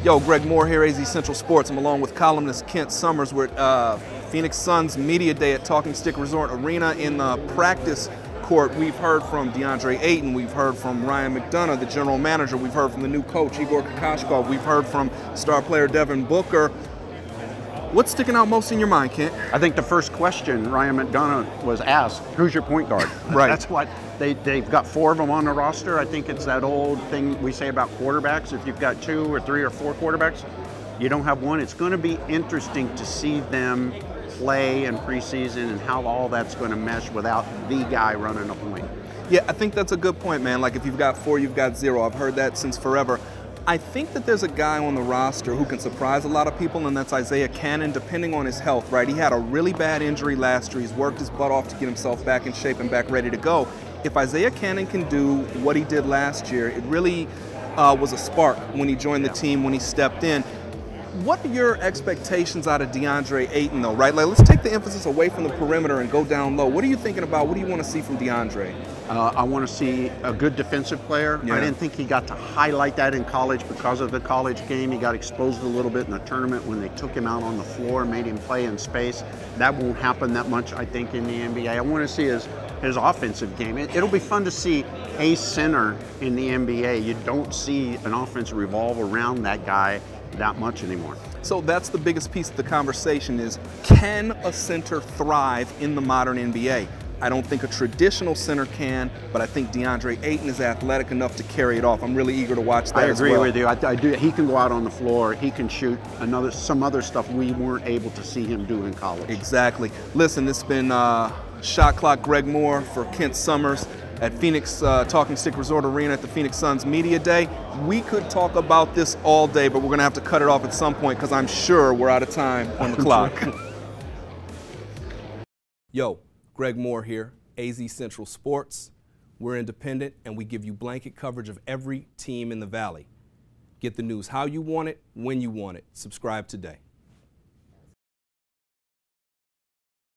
Yo, Greg Moore here, AZ Central Sports. I'm along with columnist Kent Summers. We're at Phoenix Suns Media Day at Talking Stick Resort Arena. In the practice court, we've heard from DeAndre Ayton, we've heard from Ryan McDonough, the general manager, we've heard from the new coach, Igor Kokoshkov, we've heard from star player Devin Booker. What's sticking out most in your mind, Kent? I think the first question Ryan McDonough was asked, who's your point guard? Right. That's what they've got 4 of them on the roster. I think it's that old thing we say about quarterbacks. If you've got 2 or 3 or 4 quarterbacks, you don't have one. It's going to be interesting to see them play in preseason and how all that's going to mesh without the guy running a point. Yeah, I think that's a good point, man. Like if you've got 4, you've got 0. I've heard that since forever. I think that there's a guy on the roster who can surprise a lot of people, and that's Isaiah Canaan, depending on his health, right? He had a really bad injury last year. He's worked his butt off to get himself back in shape and back ready to go. If Isaiah Canaan can do what he did last year, it really was a spark when he joined the team, when he stepped in. What are your expectations out of DeAndre Ayton, though, right? Like, let's take the emphasis away from the perimeter and go down low. What are you thinking about? What do you want to see from DeAndre? I want to see a good defensive player. Yeah. I didn't think he got to highlight that in college because of the college game. He got exposed a little bit in the tournament when they took him out on the floor, made him play in space. That won't happen that much, I think, in the NBA. I want to see his offensive game. It'll be fun to see a center in the NBA. You don't see an offense revolve around that guy that much anymore. So that's the biggest piece of the conversation is, can a center thrive in the modern NBA? I don't think a traditional center can, but I think DeAndre Ayton is athletic enough to carry it off. I'm really eager to watch that as well. I agree with you. I do. He can go out on the floor. He can shoot some other stuff we weren't able to see him do in college. Exactly. Listen, this has been Shot Clock Greg Moore for Kent Summers at Phoenix Talking Stick Resort Arena at the Phoenix Suns Media Day. We could talk about this all day, but we're going to have to cut it off at some point because I'm sure we're out of time on the clock. Yo, Greg Moore here, AZ Central Sports. We're independent and we give you blanket coverage of every team in the Valley. Get the news how you want it, when you want it. Subscribe today.